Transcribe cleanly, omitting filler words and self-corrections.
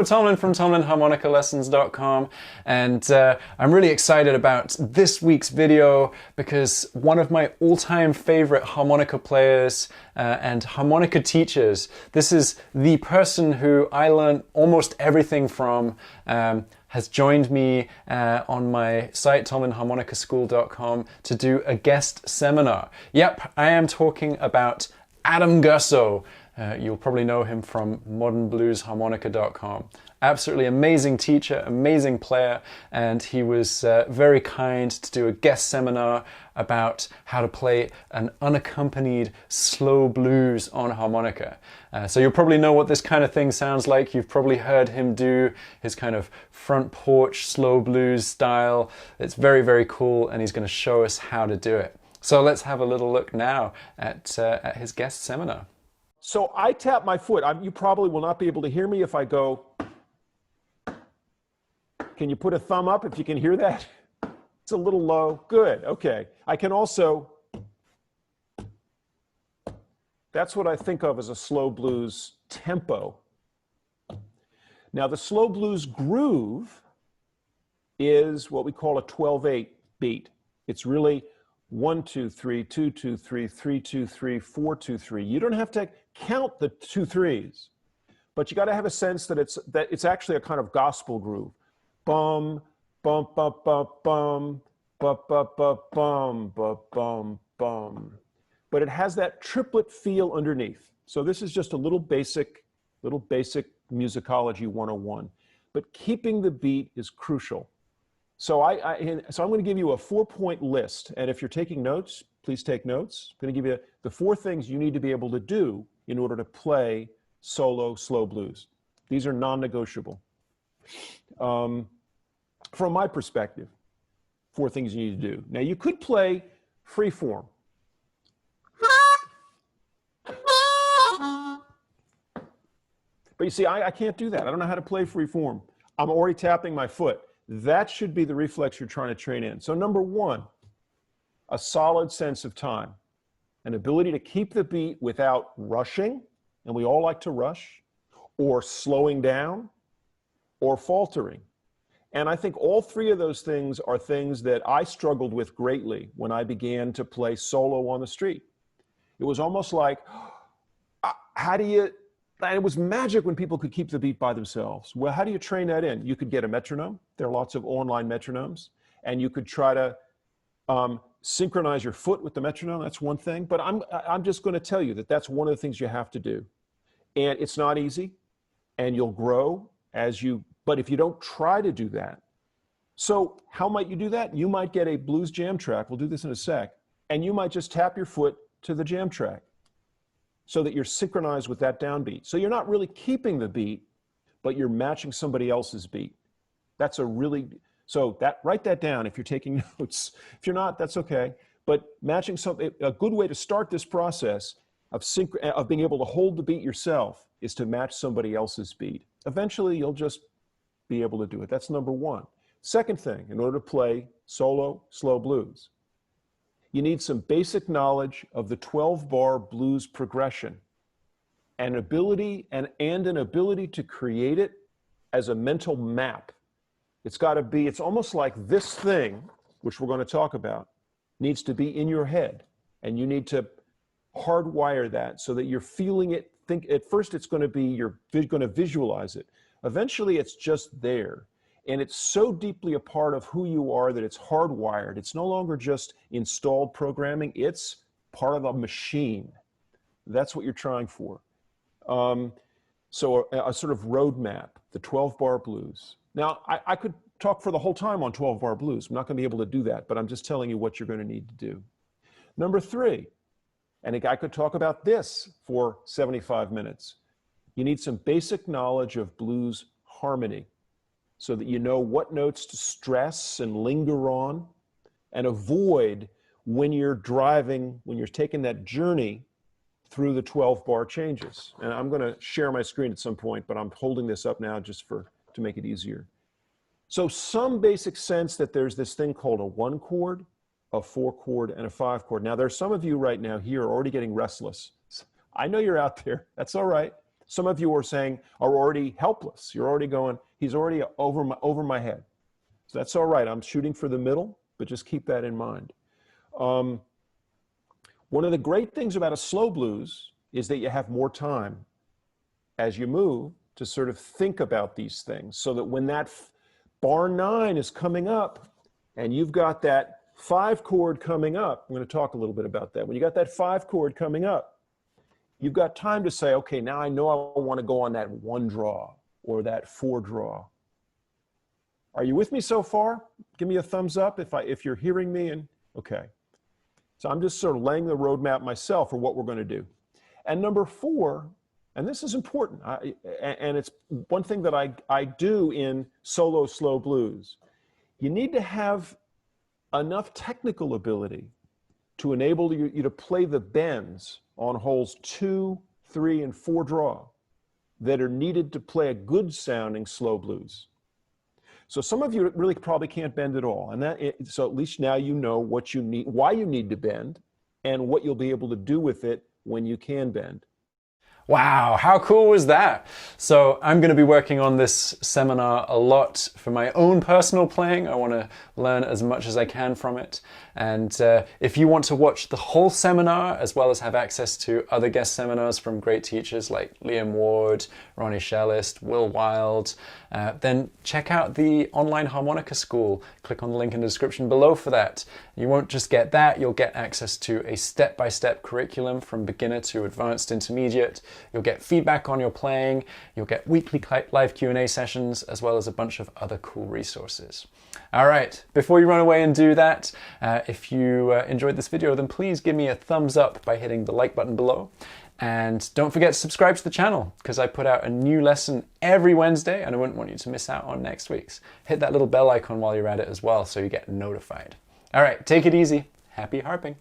Hello, Tomlin from TomlinHarmonicaLessons.com, and I'm really excited about this week's video because one of my all-time favorite harmonica players and harmonica teachers, this is the person who I learned almost everything from, has joined me on my site, TomlinHarmonicaSchool.com, to do a guest seminar. Yep, I am talking about Adam Gussow. You'll probably know him from modernbluesharmonica.com. Absolutely amazing teacher, amazing player, and he was very kind to do a guest seminar about how to play an unaccompanied slow blues on harmonica. So you'll probably know what this kind of thing sounds like. You've probably heard him do his kind of front porch slow blues style. It's very, very cool, and he's going to show us how to do it. So let's have a little look now at his guest seminar. So I tap my foot. You probably will not be able to hear me if I go. Can you put a thumb up if you can hear that? It's a little low. Good. Okay. I can also. That's what I think of as a slow blues tempo. Now, the slow blues groove is what we call a 12/8 beat. It's really 1, 2, 3, 2, 2, 3, 3, 2, 3, 4, 2, 3. You don't have to count the 2 3s, but you got to have a sense that it's actually a kind of gospel groove. Bum, bum, bum, bum, bum, bum, bum, bum, bum, bum, bum, bum. But it has that triplet feel underneath. So this is just a little basic musicology 101. But keeping the beat is crucial. So I'm going to give you a 4-point list, and if you're taking notes, please take notes. I'm going to give you the 4 things you need to be able to do in order to play solo slow blues. These are non-negotiable. From my perspective, 4 things you need to do. Now, you could play free form. But you see, I can't do that. I don't know how to play free form. I'm already tapping my foot. That should be the reflex you're trying to train in. So number 1, a solid sense of time, an ability to keep the beat without rushing, and we all like to rush, or slowing down, or faltering. And I think all 3 of those things are things that I struggled with greatly when I began to play solo on the street. It was almost like, how do you, and it was magic when people could keep the beat by themselves. Well, how do you train that in? You could get a metronome. There are lots of online metronomes. And you could try to synchronize your foot with the metronome. That's one thing. But I'm just going to tell you that that's one of the things you have to do. And it's not easy. And you'll grow as you, but if you don't try to do that. So how might you do that? You might get a blues jam track. We'll do this in a sec. And you might just tap your foot to the jam track, so that you're synchronized with that downbeat. So you're not really keeping the beat, but you're matching somebody else's beat. That's a really, so that, write that down if you're taking notes. If you're not, that's okay. But matching something, a good way to start this process of being able to hold the beat yourself is to match somebody else's beat. Eventually, you'll just be able to do it. That's number 1. Second thing, in order to play solo slow blues, you need some basic knowledge of the 12-bar blues progression, an ability and an ability to create it as a mental map. It's got to be, it's almost like this thing, which we're going to talk about, needs to be in your head, and you need to hardwire that so that you're feeling it. Think at first it's going to be, you're going to visualize it. Eventually it's just there. And it's so deeply a part of who you are that it's hardwired. It's no longer just installed programming. It's part of a machine. That's what you're trying for. So a sort of roadmap, the 12-bar blues. Now, I could talk for the whole time on 12-bar blues. I'm not going to be able to do that, but I'm just telling you what you're going to need to do. Number 3, and I could talk about this for 75 minutes. You need some basic knowledge of blues harmony, so that you know what notes to stress and linger on and avoid when you're driving, when you're taking that journey through the 12-bar changes. And I'm going to share my screen at some point, but I'm holding this up now just to make it easier. So some basic sense that there's this thing called a 1 chord, a 4 chord, and a 5 chord. Now, there's some of you right now here already getting restless. I know you're out there. That's all right. Some of you are saying are already helpless. You're already going, he's already over my head. So that's all right. I'm shooting for the middle, but just keep that in mind. One of the great things about a slow blues is that you have more time as you move to sort of think about these things, so that when that bar 9 is coming up and you've got that 5 chord coming up, I'm going to talk a little bit about that. When you got that 5 chord coming up, you've got time to say, okay, now I know I want to go on that 1 draw or that 4 draw. Are you with me so far? Give me a thumbs up if you're hearing me. And okay. So I'm just sort of laying the roadmap myself for what we're going to do. And number 4, and this is important, and it's one thing that I do in solo slow blues. You need to have enough technical ability to enable you to play the bends on holes 2, 3, and 4 draw that are needed to play a good sounding slow blues. So some of you really probably can't bend at all, and so at least now you know what you need, why you need to bend, and what you'll be able to do with it when you can bend. Wow, how cool was that? So I'm going to be working on this seminar a lot for my own personal playing. I want to learn as much as I can from it. And if you want to watch the whole seminar, as well as have access to other guest seminars from great teachers like Liam Ward, Ronnie Shellist, Will Wild, then check out the online harmonica school. Click on the link in the description below for that. You won't just get that, you'll get access to a step-by-step curriculum from beginner to advanced intermediate. You'll get feedback on your playing, you'll get weekly live Q&A sessions, as well as a bunch of other cool resources. All right, before you run away and do that, if you enjoyed this video, then please give me a thumbs up by hitting the like button below. And don't forget to subscribe to the channel, because I put out a new lesson every Wednesday and I wouldn't want you to miss out on next week's. Hit that little bell icon while you're at it as well so you get notified. All right, take it easy. Happy harping.